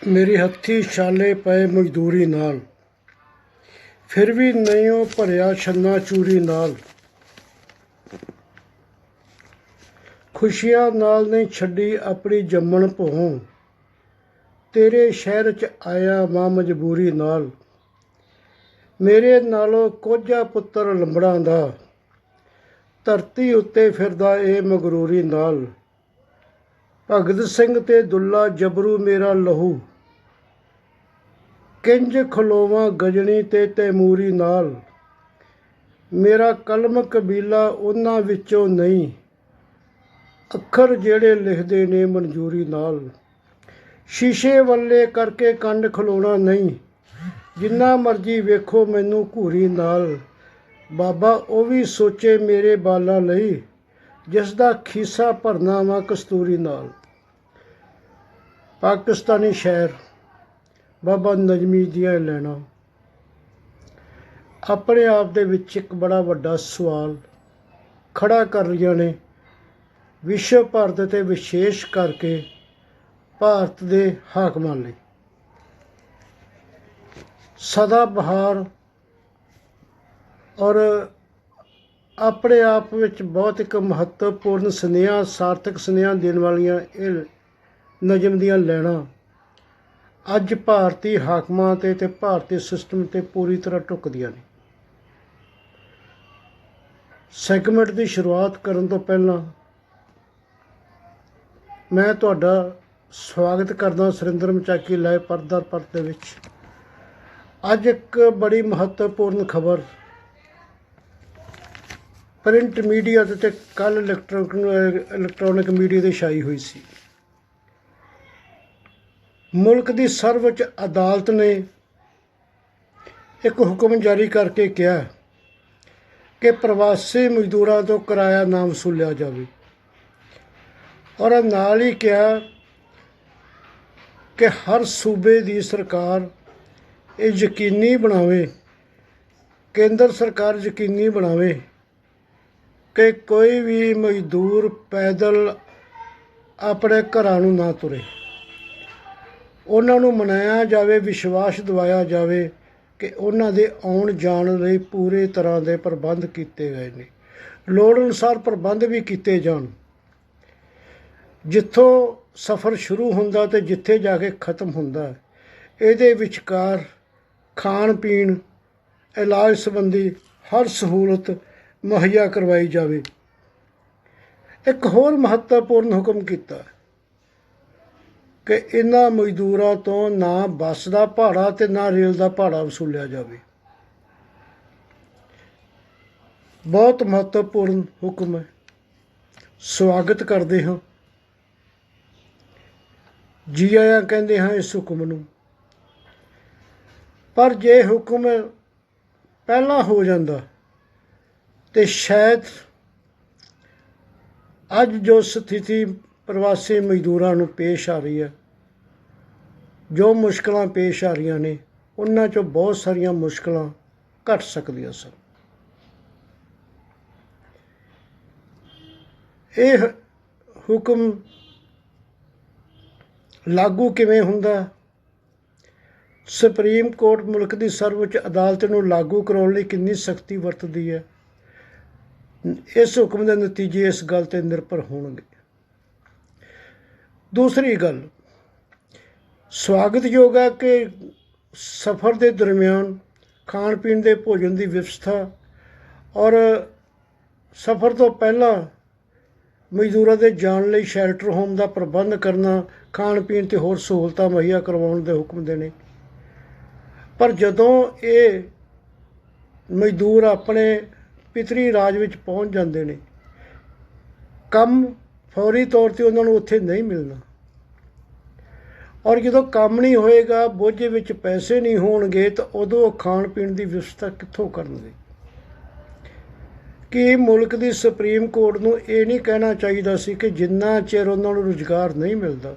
ਮੇਰੇ ਹੱਥੀਂ ਛਾਲੇ ਪਏ ਮਜ਼ਦੂਰੀ ਨਾਲ, ਫਿਰ ਵੀ ਨਹੀਂਓ ਭਰਿਆ ਛੰਨਾ ਚੂਰੀ ਨਾਲ। ਖੁਸ਼ੀਆਂ ਨਾਲ ਨਹੀਂ ਛੱਡੀ ਆਪਣੀ ਜੰਮਣ ਭੋਂ, ਤੇਰੇ ਸ਼ਹਿਰ 'ਚ ਆਇਆ ਮਾਂ ਮਜਬੂਰੀ ਨਾਲ। ਮੇਰੇ ਨਾਲੋਂ ਕੋਝਾ ਪੁੱਤਰ ਲੰਬੜਾਂ ਦਾ, ਧਰਤੀ ਉੱਤੇ ਫਿਰਦਾ ਏ ਮਗਰੂਰੀ ਨਾਲ। ਭਗਤ ਸਿੰਘ ਤੇ ਦੁੱਲਾ ਜਬਰੂ ਮੇਰਾ ਲਹੂ, ਕਿੰਜ ਖਲੋਵਾਂ ਗਜਣੀ ਤੇ ਤੈਮੂਰੀ ਨਾਲ। ਮੇਰਾ ਕਲਮ ਕਬੀਲਾ ਉਹਨਾਂ ਵਿੱਚੋਂ ਨਹੀਂ, ਅੱਖਰ ਜਿਹੜੇ ਲਿਖਦੇ ਨੇ ਮਨਜ਼ੂਰੀ ਨਾਲ। ਸ਼ੀਸ਼ੇ ਵੱਲੇ ਕਰਕੇ ਕੰਡ ਖਲੋਣਾ ਨਹੀਂ, ਜਿੰਨਾ ਮਰਜ਼ੀ ਵੇਖੋ ਮੈਨੂੰ ਘੂਰੀ ਨਾਲ। ਬਾਬਾ ਉਹ ਵੀ ਸੋਚੇ ਮੇਰੇ ਬਾਲਾਂ ਲਈ, ਜਿਸ ਦਾ ਖੀਸਾ ਭਰਨਾ ਵਾ ਕਸਤੂਰੀ ਨਾਲ। ਪਾਕਿਸਤਾਨੀ ਸ਼ਾਇਰ ਬਾਬਾ ਨਜ਼ਮੀ ਦੀਆਂ ਲੈਣਾ ਆਪਣੇ ਆਪ ਦੇ ਵਿੱਚ ਇੱਕ ਬੜਾ ਵੱਡਾ ਸਵਾਲ ਖੜਾ ਕਰ ਰਹੀਆਂ ਨੇ, ਵਿਸ਼ਵ ਭਾਰਤ ਅਤੇ ਵਿਸ਼ੇਸ਼ ਕਰਕੇ ਭਾਰਤ ਦੇ ਹਾਕਮਾਂ ਲਈ। ਸਦਾ ਬਹਾਰ ਔਰ ਆਪਣੇ ਆਪ ਵਿੱਚ ਬਹੁਤ ਇੱਕ ਮਹੱਤਵਪੂਰਨ ਸੁਨੇਹਾ, ਸਾਰਥਕ ਸੁਨੇਹਾ ਦੇਣ ਵਾਲੀਆਂ ਇਹ ਨਜ਼ਮ ਦੀਆਂ ਲੈਣਾ ਅੱਜ ਭਾਰਤੀ ਹਾਕਮਾਂ 'ਤੇ ਭਾਰਤੀ ਸਿਸਟਮ 'ਤੇ ਪੂਰੀ ਤਰ੍ਹਾਂ ਢੁੱਕਦੀਆਂ ਨੇ। ਸੈਗਮੈਂਟ ਦੀ ਸ਼ੁਰੂਆਤ ਕਰਨ ਤੋਂ ਪਹਿਲਾਂ ਮੈਂ ਤੁਹਾਡਾ ਸਵਾਗਤ ਕਰਦਾ ਸੁਰਿੰਦਰ ਮਚਾਕੀ ਲਾਈਵ ਪਰਦਾ ਦੇ ਵਿੱਚ। ਅੱਜ ਇੱਕ ਬੜੀ ਮਹੱਤਵਪੂਰਨ ਖਬਰ ਪ੍ਰਿੰਟ ਮੀਡੀਆ ਅਤੇ ਕੱਲ੍ਹ ਇਲੈਕਟ੍ਰੋਨਿਕ ਮੀਡੀਆ 'ਤੇ ਛਾਈ ਹੋਈ ਸੀ। ਮੁਲਕ ਦੀ ਸਰਵਉੱਚ ਅਦਾਲਤ ਨੇ ਇੱਕ ਹੁਕਮ ਜਾਰੀ ਕਰਕੇ ਕਿਹਾ ਕਿ ਪ੍ਰਵਾਸੀ ਮਜ਼ਦੂਰਾਂ ਤੋਂ ਕਿਰਾਇਆ ਨਾ ਵਸੂਲਿਆ ਜਾਵੇ, ਔਰ ਨਾਲ ਹੀ ਕਿਹਾ ਕਿ ਹਰ ਸੂਬੇ ਦੀ ਸਰਕਾਰ ਇਹ ਯਕੀਨੀ ਬਣਾਵੇ, ਕੇਂਦਰ ਸਰਕਾਰ ਯਕੀਨੀ ਬਣਾਵੇ ਕਿ ਕੋਈ ਵੀ ਮਜ਼ਦੂਰ ਪੈਦਲ ਆਪਣੇ ਘਰਾਂ ਨੂੰ ਨਾ ਤੁਰੇ। ਉਹਨਾਂ ਨੂੰ ਮਨਾਇਆ ਜਾਵੇ, ਵਿਸ਼ਵਾਸ ਦਿਵਾਇਆ ਜਾਵੇ ਕਿ ਉਹਨਾਂ ਦੇ ਆਉਣ ਜਾਣ ਲਈ ਪੂਰੇ ਤਰ੍ਹਾਂ ਦੇ ਪ੍ਰਬੰਧ ਕੀਤੇ ਗਏ ਨੇ, ਲੋੜ ਅਨੁਸਾਰ ਪ੍ਰਬੰਧ ਵੀ ਕੀਤੇ ਜਾਣ। ਜਿੱਥੋਂ ਸਫ਼ਰ ਸ਼ੁਰੂ ਹੁੰਦਾ ਅਤੇ ਜਿੱਥੇ ਜਾ ਕੇ ਖ਼ਤਮ ਹੁੰਦਾ, ਇਹਦੇ ਵਿਚਕਾਰ ਖਾਣ ਪੀਣ, ਇਲਾਜ ਸੰਬੰਧੀ ਹਰ ਸਹੂਲਤ ਮੁਹੱਈਆ ਕਰਵਾਈ ਜਾਵੇ। ਇੱਕ ਹੋਰ ਮਹੱਤਵਪੂਰਨ ਹੁਕਮ ਕੀਤਾ ਕਿ ਇਹਨਾਂ ਮਜ਼ਦੂਰਾਂ ਤੋਂ ਨਾ ਬੱਸ ਦਾ ਭਾੜਾ ਅਤੇ ਨਾ ਰੇਲ ਦਾ ਭਾੜਾ ਵਸੂਲਿਆ ਜਾਵੇ। ਬਹੁਤ ਮਹੱਤਵਪੂਰਨ ਹੁਕਮ ਹੈ, ਸਵਾਗਤ ਕਰਦੇ ਹਾਂ, ਜੀ ਆਇਆਂ ਕਹਿੰਦੇ ਹਾਂ ਇਸ ਹੁਕਮ ਨੂੰ। ਪਰ ਜੇ ਹੁਕਮ ਪਹਿਲਾਂ ਹੋ ਜਾਂਦਾ ਤੇ ਸ਼ਾਇਦ ਅੱਜ ਜੋ ਸਥਿਤੀ ਪ੍ਰਵਾਸੀ ਮਜ਼ਦੂਰਾਂ ਨੂੰ ਪੇਸ਼ ਆ ਰਹੀ ਹੈ, ਜੋ ਮੁਸ਼ਕਲਾਂ ਪੇਸ਼ ਆ ਰਹੀਆਂ ਨੇ, ਉਹਨਾਂ 'ਚੋਂ ਬਹੁਤ ਸਾਰੀਆਂ ਮੁਸ਼ਕਲਾਂ ਘੱਟ ਸਕਦੀਆਂ ਸਨ। ਇਹ ਹੁਕਮ ਲਾਗੂ ਕਿਵੇਂ ਹੁੰਦਾ? ਸੁਪਰੀਮ ਕੋਰਟ ਮੁਲਕ ਦੀ ਸਰਵਉੱਚ ਅਦਾਲਤ ਨੂੰ ਲਾਗੂ ਕਰਾਉਣ ਲਈ ਕਿੰਨੀ ਸਖਤੀ ਵਰਤਦੀ ਹੈ, ਇਸ ਹੁਕਮ ਦੇ ਨਤੀਜੇ ਇਸ ਗੱਲ 'ਤੇ ਨਿਰਭਰ ਹੋਣਗੇ। ਦੂਸਰੀ ਗੱਲ ਸਵਾਗਤਯੋਗ ਹੈ ਕਿ ਸਫ਼ਰ ਦੇ ਦਰਮਿਆਨ ਖਾਣ ਪੀਣ ਦੇ ਭੋਜਨ ਦੀ ਵਿਵਸਥਾ ਔਰ ਸਫ਼ਰ ਤੋਂ ਪਹਿਲਾਂ ਮਜ਼ਦੂਰਾਂ ਦੇ ਜਾਣ ਲਈ ਸ਼ੈਲਟਰ ਹੋਮ ਦਾ ਪ੍ਰਬੰਧ ਕਰਨਾ, ਖਾਣ ਪੀਣ ਅਤੇ ਹੋਰ ਸਹੂਲਤਾਂ ਮੁਹੱਈਆ ਕਰਵਾਉਣ ਦੇ ਹੁਕਮ ਦੇ ਨੇ। ਪਰ ਜਦੋਂ ਇਹ ਮਜ਼ਦੂਰ ਆਪਣੇ ਪਿਤਰੀ ਰਾਜ ਵਿੱਚ ਪਹੁੰਚ ਜਾਂਦੇ ਨੇ, ਕੰਮ ਫੌਰੀ ਤੌਰ 'ਤੇ ਉਹਨਾਂ ਨੂੰ ਉੱਥੇ ਨਹੀਂ ਮਿਲਣਾ, ਔਰ ਜਦੋਂ ਕੰਮ ਨਹੀਂ ਹੋਏਗਾ, ਬੋਝੇ ਵਿੱਚ ਪੈਸੇ ਨਹੀਂ ਹੋਣਗੇ, ਤਾਂ ਉਦੋਂ ਉਹ ਖਾਣ ਪੀਣ ਦੀ ਵਿਵਸਥਾ ਕਿੱਥੋਂ ਕਰਨਗੇ? ਕਿ ਮੁਲਕ ਦੀ ਸੁਪਰੀਮ ਕੋਰਟ ਨੂੰ ਇਹ ਨਹੀਂ ਕਹਿਣਾ ਚਾਹੀਦਾ ਸੀ ਕਿ ਜਿੰਨਾ ਚਿਰ ਉਹਨਾਂ ਨੂੰ ਰੁਜ਼ਗਾਰ ਨਹੀਂ ਮਿਲਦਾ,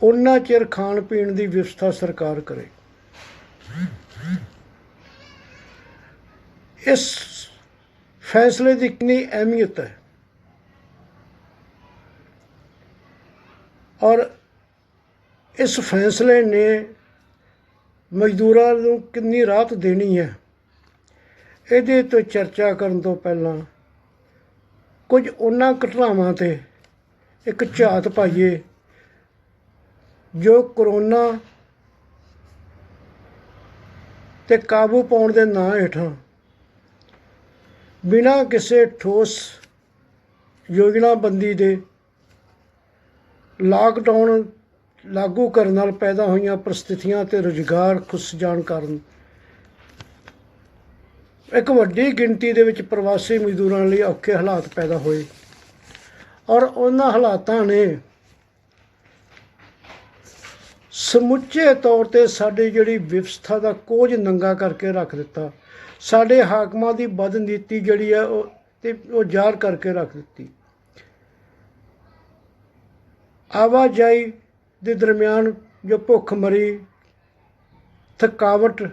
ਉਨਾ ਚਿਰ ਖਾਣ ਪੀਣ ਦੀ ਵਿਵਸਥਾ ਸਰਕਾਰ ਕਰੇ। ਇਸ ਫੈਸਲੇ ਦੀ ਕਿੰਨੀ ਅਹਿਮੀਅਤ ਹੈ, ਔਰ ਇਸ ਫੈਸਲੇ ਨੇ ਮਜ਼ਦੂਰਾਂ ਨੂੰ ਕਿੰਨੀ ਰਾਹਤ ਦੇਣੀ ਹੈ, ਇਹਦੇ ਤੋਂ ਚਰਚਾ ਕਰਨ ਤੋਂ ਪਹਿਲਾਂ ਕੁਝ ਉਹਨਾਂ ਘਟਨਾਵਾਂ 'ਤੇ ਇੱਕ ਝਾਤ ਪਾਈਏ ਜੋ ਕਰੋਨਾ 'ਤੇ ਕਾਬੂ ਪਾਉਣ ਦੇ ਨਾਂ ਹੇਠਾਂ ਬਿਨਾਂ ਕਿਸੇ ਠੋਸ ਯੋਜਨਾਬੰਦੀ ਦੇ ਲਾਕਡਾਊਨ ਲਾਗੂ ਕਰਨ ਨਾਲ ਪੈਦਾ ਹੋਈਆਂ ਪਰਿਸਥਿਤੀਆਂ ਅਤੇ ਰੁਜ਼ਗਾਰ ਖੁੱਸ ਜਾਣ ਕਾਰਨ ਇੱਕ ਵੱਡੀ ਗਿਣਤੀ ਦੇ ਵਿੱਚ ਪ੍ਰਵਾਸੀ ਮਜ਼ਦੂਰਾਂ ਲਈ ਔਖੇ ਹਾਲਾਤ ਪੈਦਾ ਹੋਏ ਔਰ ਉਹਨਾਂ ਹਾਲਾਤਾਂ ਨੇ ਸਮੁੱਚੇ ਤੌਰ 'ਤੇ ਸਾਡੀ ਜਿਹੜੀ ਵਿਵਸਥਾ ਦਾ ਕੋਝ ਨੰਗਾ ਕਰਕੇ ਰੱਖ ਦਿੱਤਾ। ਸਾਡੇ ਹਾਕਮਾਂ ਦੀ ਬਦਨੀਤੀ ਜਿਹੜੀ ਹੈ ਉਹ ਜ਼ਾਹਰ ਕਰਕੇ ਰੱਖ ਦਿੱਤੀ। ਆਵਾਜਾਈ ਦੇ ਦਰਮਿਆਨ ਜੋ ਭੁੱਖਮਰੀ, ਥਕਾਵਟ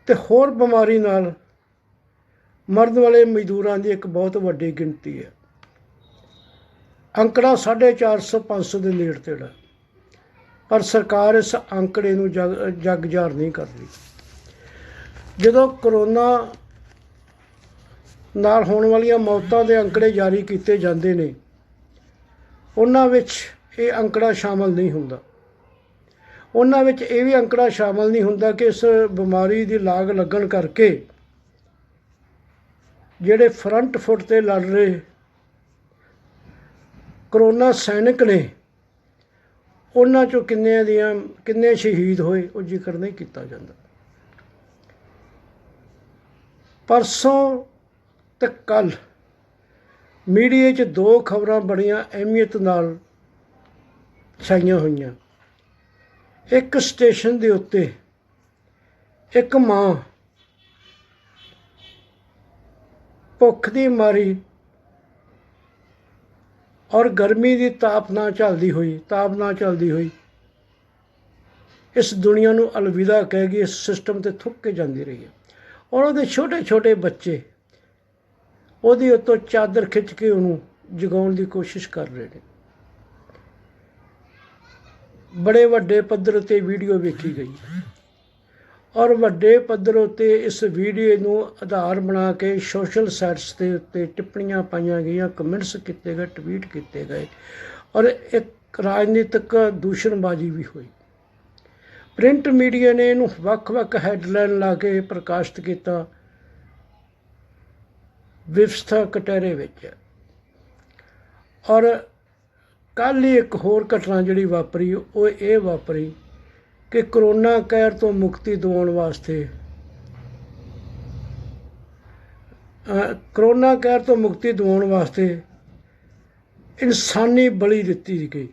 ਅਤੇ ਹੋਰ ਬਿਮਾਰੀ ਨਾਲ ਮਰਨ ਵਾਲੇ ਮਜ਼ਦੂਰਾਂ ਦੀ ਇੱਕ ਬਹੁਤ ਵੱਡੀ ਗਿਣਤੀ ਹੈ। ਅੰਕੜਾ 450-500 ਦੇ ਨੇੜੇ ਤੇੜਾ, ਪਰ ਸਰਕਾਰ ਇਸ ਅੰਕੜੇ ਨੂੰ ਜਗ ਜ਼ਾਹਰ ਨਹੀਂ ਕਰਦੀ। ਜਦੋਂ ਕਰੋਨਾ ਨਾਲ ਹੋਣ ਵਾਲੀਆਂ ਮੌਤਾਂ ਦੇ ਅੰਕੜੇ ਜਾਰੀ ਕੀਤੇ ਜਾਂਦੇ ਨੇ, ਉਹਨਾਂ ਵਿੱਚ ਇਹ ਅੰਕੜਾ ਸ਼ਾਮਲ ਨਹੀਂ ਹੁੰਦਾ। ਉਹਨਾਂ ਵਿੱਚ ਇਹ ਵੀ ਅੰਕੜਾ ਸ਼ਾਮਲ ਨਹੀਂ ਹੁੰਦਾ ਕਿ ਇਸ ਬਿਮਾਰੀ ਦੀ ਲਾਗ ਲੱਗਣ ਕਰਕੇ ਜਿਹੜੇ ਫਰੰਟ ਫੁੱਟ 'ਤੇ ਲੜ ਰਹੇ ਕਰੋਨਾ ਸੈਨਿਕ ਨੇ, ਉਹਨਾਂ 'ਚੋਂ ਕਿੰਨੇ ਸ਼ਹੀਦ ਹੋਏ, ਉਹ ਜ਼ਿਕਰ ਨਹੀਂ ਕੀਤਾ ਜਾਂਦਾ। ਪਰਸੋਂ ਤੇ ਕੱਲ੍ਹ ਮੀਡੀਆ 'ਚ ਦੋ ਖਬਰਾਂ ਬੜੀਆਂ ਅਹਿਮੀਅਤ ਨਾਲ ਛਾਈਆਂ ਹੋਈਆਂ। ਇੱਕ ਸਟੇਸ਼ਨ ਦੇ ਉੱਤੇ ਇੱਕ ਮਾਂ ਭੁੱਖ ਦੀ ਮਾਰੀ ਔਰ ਗਰਮੀ ਦੀ ਤਾਪ ਨਾਲ ਝੱਲਦੀ ਹੋਈ ਇਸ ਦੁਨੀਆ ਨੂੰ ਅਲਵਿਦਾ ਕਹਿ ਗਈ, ਇਸ ਸਿਸਟਮ 'ਤੇ ਥੁੱਕ ਕੇ ਜਾਂਦੀ ਰਹੀ ਹੈ। ਔਰ ਉਹਦੇ ਛੋਟੇ ਛੋਟੇ ਬੱਚੇ ਉਹਦੀ ਉੱਤੋਂ ਚਾਦਰ ਖਿੱਚ ਕੇ ਉਹਨੂੰ ਜਗਾਉਣ ਦੀ ਕੋਸ਼ਿਸ਼ ਕਰ ਰਹੇ ਨੇ। ਬੜੇ ਵੱਡੇ ਪੱਧਰ ਉੱਤੇ ਵੀਡੀਓ ਵੇਖੀ ਗਈ ਔਰ ਵੱਡੇ ਪੱਧਰ ਉੱਤੇ ਇਸ ਵੀਡੀਓ ਨੂੰ ਆਧਾਰ ਬਣਾ ਕੇ ਸੋਸ਼ਲ ਸਾਈਟਸ ਦੇ ਉੱਤੇ ਟਿੱਪਣੀਆਂ ਪਾਈਆਂ ਗਈਆਂ, ਕਮੈਂਟਸ ਕੀਤੇ ਗਏ, ਟਵੀਟ ਕੀਤੇ ਗਏ ਔਰ ਇੱਕ ਰਾਜਨੀਤਿਕ ਦੂਸ਼ਣਬਾਜ਼ੀ ਵੀ ਹੋਈ। ਪ੍ਰਿੰਟ ਮੀਡੀਆ ਨੇ ਇਹਨੂੰ ਵੱਖ-ਵੱਖ ਹੈਡਲਾਈਨ ਲਾ ਕੇ ਪ੍ਰਕਾਸ਼ਿਤ ਕੀਤਾ, ਵਿਵਸਥਾ ਕਟਹਿਰੇ ਵਿੱਚ। ਔਰ ਕੱਲ੍ਹ ਹੀ ਇੱਕ ਹੋਰ ਘਟਨਾ ਜਿਹੜੀ ਵਾਪਰੀ, ਉਹ ਇਹ ਵਾਪਰੀ ਕਿ ਕਰੋਨਾ ਕਹਿਰ ਤੋਂ ਮੁਕਤੀ ਦਿਵਾਉਣ ਵਾਸਤੇ ਇਨਸਾਨੀ ਬਲੀ ਦਿੱਤੀ ਗਈ।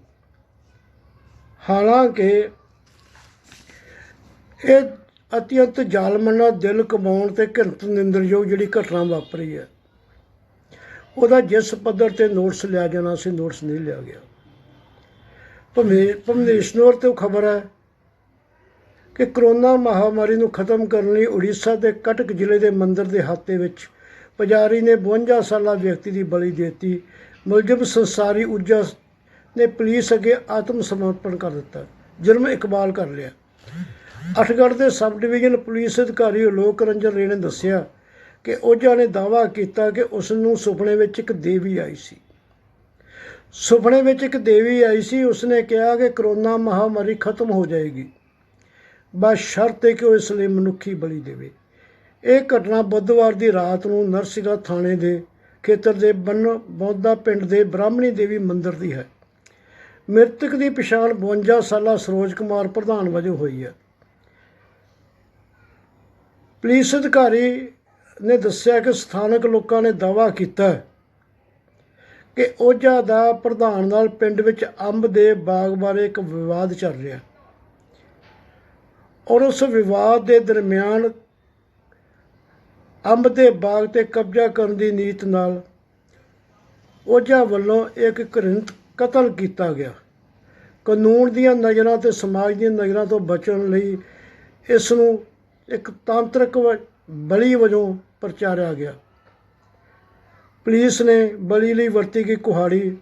ਹਾਲਾਂਕਿ ਇਹ ਅਤਿਅੰਤ ਜ਼ਾਲਮਾਨਾ, ਦਿਲ ਕਮਾਉਣ ਅਤੇ ਘਿਰਤ ਨਿੰਦਣਯੋਗ ਜਿਹੜੀ ਘਟਨਾ ਵਾਪਰੀ ਹੈ, ਉਹਦਾ ਜਿਸ ਪੱਧਰ 'ਤੇ ਨੋਟਿਸ ਲਿਆ ਜਾਣਾ ਸੀ, ਨੋਟਿਸ ਨਹੀਂ ਲਿਆ ਗਿਆ। ਭੁਵਨੇਸ਼ਵਰ ਤੋਂ ਖਬਰ ਹੈ ਕਿ ਕਰੋਨਾ ਮਹਾਂਮਾਰੀ ਨੂੰ ਖਤਮ ਕਰਨ ਲਈ ਉੜੀਸਾ ਦੇ ਕਟਕ ਜ਼ਿਲ੍ਹੇ ਦੇ ਮੰਦਰ ਦੇ ਹਾਤੇ ਵਿੱਚ ਪੁਜਾਰੀ ਨੇ 52 ਸਾਲਾ ਵਿਅਕਤੀ ਦੀ ਬਲੀ ਦੇ ਦਿੱਤੀ। ਮੁਲਜ਼ਮ ਸੰਸਾਰੀ ਊਰਜਾ ਨੇ ਪੁਲਿਸ ਅੱਗੇ ਆਤਮ ਸਮਰਪਣ ਕਰ ਦਿੱਤਾ, ਜੁਰਮ ਇਕਬਾਲ ਕਰ ਲਿਆ। ਅਠਗੜ੍ਹ ਦੇ ਸਬ ਡਿਵੀਜ਼ਨ ਪੁਲਿਸ ਅਧਿਕਾਰੀ ਅਲੋਕ ਰੰਜਨ ਰੇ ਨੇ ਦੱਸਿਆ ਕਿ ਓਝਾ ਨੇ ਦਾਅਵਾ ਕੀਤਾ ਕਿ ਉਸ ਨੂੰ ਸੁਪਨੇ ਵਿੱਚ ਇੱਕ ਦੇਵੀ ਆਈ ਸੀ। ਉਸਨੇ ਕਿਹਾ ਕਿ ਕਰੋਨਾ ਮਹਾਂਮਾਰੀ ਖਤਮ ਹੋ ਜਾਏਗੀ, ਬਸ ਸ਼ਰਤ ਹੈ ਕਿ ਉਹ ਇਸ ਲਈ ਮਨੁੱਖੀ ਬਲੀ ਦੇਵੇ। ਇਹ ਘਟਨਾ ਬੁੱਧਵਾਰ ਦੀ ਰਾਤ ਨੂੰ ਨਰਸਿੰਘਾ ਥਾਣੇ ਦੇ ਖੇਤਰ ਦੇ ਬੌਦਾ ਪਿੰਡ ਦੇ ਬ੍ਰਾਹਮਣੀ ਦੇਵੀ ਮੰਦਿਰ ਦੀ ਹੈ। ਮ੍ਰਿਤਕ ਦੀ ਪਛਾਣ 52 ਸਾਲਾ ਸਰੋਜ ਕੁਮਾਰ ਪ੍ਰਧਾਨ ਵਜੋਂ ਹੋਈ ਹੈ। ਪੁਲਿਸ ਅਧਿਕਾਰੀ ਨੇ ਦੱਸਿਆ ਕਿ ਸਥਾਨਕ ਲੋਕਾਂ ਨੇ ਦਾਅਵਾ ਕੀਤਾ ਕਿ ਓਝਾ ਦਾ ਪ੍ਰਧਾਨ ਨਾਲ ਪਿੰਡ ਵਿੱਚ ਅੰਬ ਦੇ ਬਾਗ ਬਾਰੇ ਇੱਕ ਵਿਵਾਦ ਚੱਲ ਰਿਹਾ ਔਰ ਉਸ ਵਿਵਾਦ ਦੇ ਦਰਮਿਆਨ ਅੰਬ ਦੇ ਬਾਗ 'ਤੇ ਕਬਜ਼ਾ ਕਰਨ ਦੀ ਨੀਤ ਨਾਲ ਓਝਾ ਵੱਲੋਂ ਇੱਕ ਘ੍ਰਿਣਿਤ ਕਤਲ ਕੀਤਾ ਗਿਆ। ਕਾਨੂੰਨ ਦੀਆਂ ਨਜ਼ਰਾਂ ਅਤੇ ਸਮਾਜ ਦੀਆਂ ਨਜ਼ਰਾਂ ਤੋਂ ਬਚਣ ਲਈ ਇਸ ਨੂੰ ਇੱਕ ਤਾਂਤਰਿਕ ਬਲੀ ਵਜੋਂ ਪ੍ਰਚਾਰਿਆ ਗਿਆ। ਪੁਲਿਸ ਨੇ ਬਲੀ ਲਈ ਵਰਤੀ ਗਈ ਕੁਹਾੜੀ